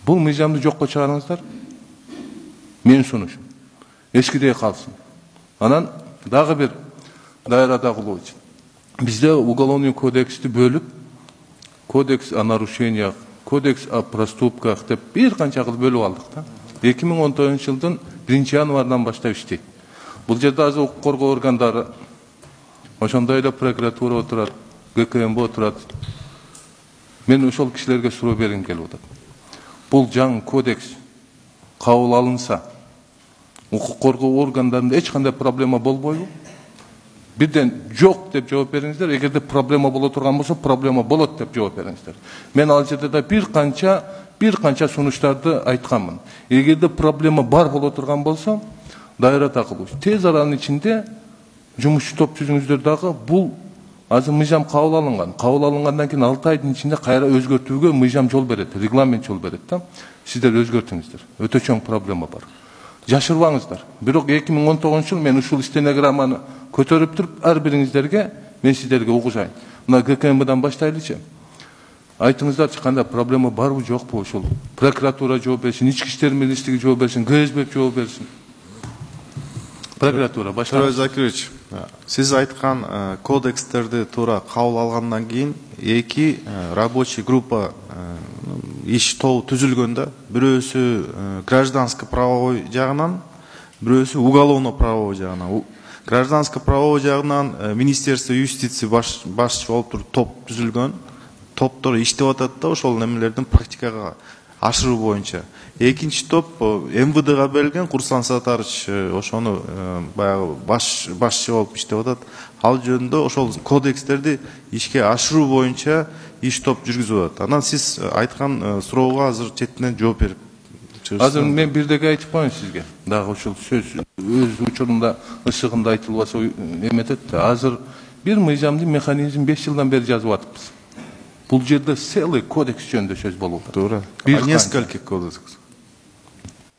Бул мыйзамды жокко чыгарыңыздар. Мен сунушум. Эскидей калсын. Анан дагы бир даирада кылуу үчүн. Бизде уголовный кодексти бөлүп, кодекс о нарушениях, кодекс о проступках деп бир канча кылып бөлүп алдык да. 2019-жылдын 1-январынан баштап иштейт. Бул жерде азыр укук коргоо органдары, ошондой эле прокуратура отурат, ГКМБ отурат. Мен ошол кишилерге суроо бергим келип атат. Бул жаңы кодекс кабыл алынса, укук коргоо органдарында эч кандай проблема болбойбу? Бирден жок деп жооп бериңиздер. Эгерде проблема боло турган болсо, проблема болот деп жооп бериңиздер. Мен ал жерде да бир канча сунуштарды айтканмын. Эгерде проблема бар боло турган болсо, дайра такылуу. Тез аранын ичинде жумуш топ түзүңүздөр дагы. Бул азыр мыйзам кабыл алынган. Кабыл алынгандан кийин 6 айдын ичинде кайра өзгөртүүгө мыйзам жол берет, регламент жол берет да. Сиздер өзгөртүңүздөр. Өтө чоң проблема бар. Жашырбаңыздар. Бирок 2019-жыл мен ушул стенограмманы көтөрүп туруп, ар бириңиздерге мен сиздерге угушайын. Мына ГКМБдан баштайлычы. Айтыңыздарчы, кандай проблема барбы, жокпу? Ушул прокуратура жооп берсин, ички иштер министрлиги жооп берсин, КСБ жооп берсин. Прокуратура баштайбыз. Турой Закирович, сиз айткан кодекстерди туура кабыл алгандан кийин эки рабочий группа иш тобу түзүлгөн да. Бирөөсү гражданско правовой жагынан, бирөөсү уголовно правовой жагынан. Гражданско правовой жагынан Министерство юстиции башчы болуп туруп топ түзүлгөн. Топтор иштеп атат да, ошол немелердин практикага ашыруу боюнча. Экинчи топ МВДга берилген, Курсан Сатарович ошону баягы башчы болуп иштеп атат. Ал жөнүндө ошол кодекстерди ишке ашыруу боюнча иш топ жүргүзүп атат. Анан сиз айткан суроого азыр четинен жооп берип чыгышсыз. Азыр мен бирдеге айтып коеюн сизге. Дагы ушул сөз өз учурунда ышыгында айтылбаса эметет да. Азыр бир мыйзамдын механизмин 5 жылдан бери жазып атыпбыз. Бул жерде целый кодекс жөнүндө сөз болуп атат. Туура. Несколько кодекс.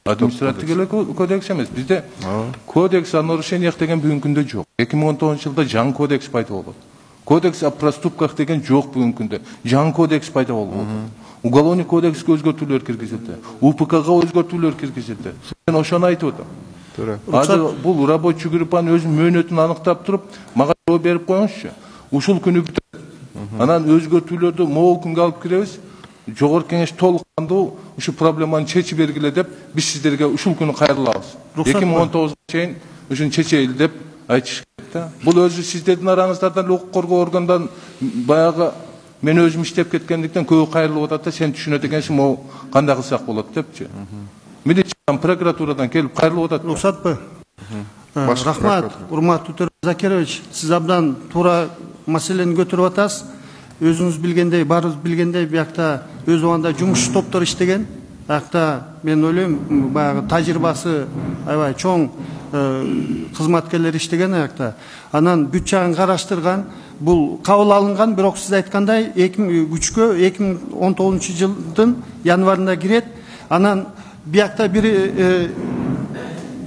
Административдик кодекс эмес. Бизде кодекс о нарушениях деген бүгүнкү күндө жок. 2019-жылда жаңы кодекс пайда болот. Кодекс о проступках деген жок бүгүнкү күндө. Жаңы кодекс пайда болот. Уголовный кодекске өзгөртүүлөр киргизилди. УПКга өзгөртүүлөр киргизилди. Мен ошону айтып атам. Туура. Азыр бул рабочий группанын өзүнүн мөөнөтүн аныктап туруп, мага жооп берип коюңузчу. Ушул күнү бүтөт. Анан өзгөртүүлөрдү могул күнгө алып киребиз. Жогорку кеңеш толук кандуу ушу проблеманы чечип бергиле деп биз сиздерге ушул күнү кайрылабыз. 2019-га чейин ушуну чечейли деп айтыш керек да. Бул өзү сиздердин араңыздардан укук коргоо органдан баягы мен өзүм иштеп кеткендиктен көбү кайрылып атат да, сен түшүнөт экенсиң, могу кандай кылсак болот депчи. Милициядан, прокуратурадан келип кайрылып атат. Рухсатпы? Рахмат, урматтуу Турой Закирович, сиз абдан туура маселени көтөрүп атасыз. Өзүңүз билгендей, баарыбыз билгендей, биякта өз убагында жумуш топтор иштеген. Биякта мен ойлойм, баягы тажрыйбасы аябай чоң кызматкерлер иштеген аякта. Анан бүт жагын караштырган, бул кабыл алынган, бирок сиз айткандай 2003кө 2019-жылдын январында кирет. Анан биякта бир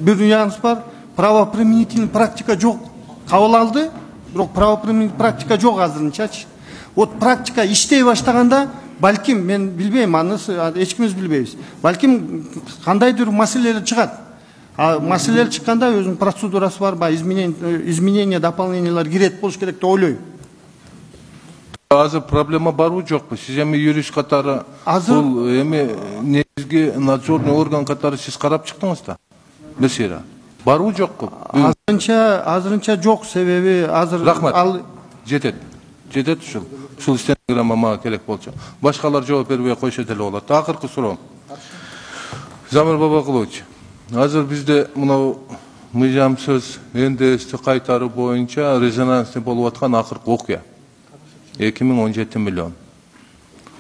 нюанс бар, правоприменительный практика жок. Кабыл алды, бирок правоприменительный практика жок азырынчачы. Вот практика иштей баштаганда, балким мен билбейм, аны эч кимибиз билбейбиз. Балким кандайдыр маселелер чыгат. А маселелер чыкканда өзүнүн процедурасы бар, изменения, дополнениялар кирет болуш керек деп ойлойм. Азыр проблема барбы жокпу? Сиз эми юрист катары, бул эми негизги надзорный орган катары сиз карап чыктыңыз да? Месера. Барбы жокпу? Азырынча жок, себеби азыр Рахмат. Жетет ушул стенограмма мага керек болчу. Башкалар жооп бербей койсо деле болот. Акыркы суроом. Замир Бабакулович, азыр бизде мынау мыйзам сөз НДСти кайтаруу боюнча резонанстный болуп аткан акыркы окуя. 2017 миллион.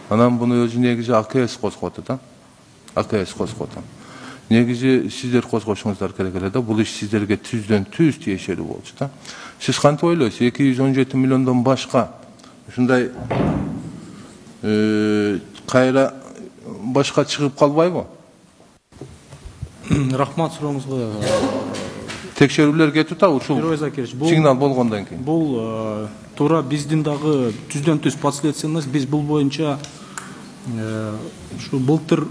Анан буну өзү негизи АКС козгоду да. АКС козгоду. Негизи сиздер козгошуңуздар керек эле да. Бул иш сиздерге түздөн түз тиешелүү болчу да. Сиз кантип ойлойсуз? 217 миллиондон башка ушундай кайра башка чыгып калбайбы? Рахмат сурооңузга. Текшерүүлөр кетип атабы ушул сигнал болгондон кийин? Бул туура биздин дагы түздөн түз последствиялар. Биз бул боюнча ушу былтыр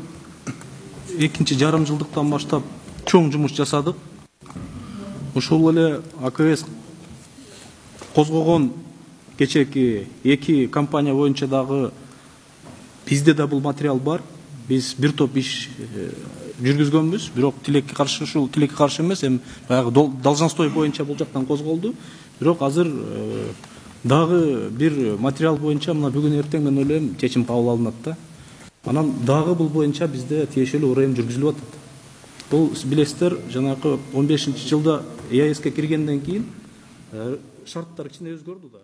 экинчи жарым жылдыктан баштап чоң жумуш жасадык. Ушул эле АКС козгогон кечээки 2 компания боюнча дагы бизде да бул материал бар. Биз бир топ иш жүргүзгөнбүз, бирок тилекке каршы, ушул тилекке каршы эмес, эми баягы должностной боюнча бул жактан козголду. Бирок азыр дагы бир материал боюнча мына бүгүн эртең мен ойлойм чечим кабыл алынат да. Анан дагы бул боюнча бизде тиешелүү ырайым жүргүзүлүп атат. Бул билесиздер, жанагы 15-жылда ЕАЭСке киргенден кийин шарттар кичине өзгөрдү да.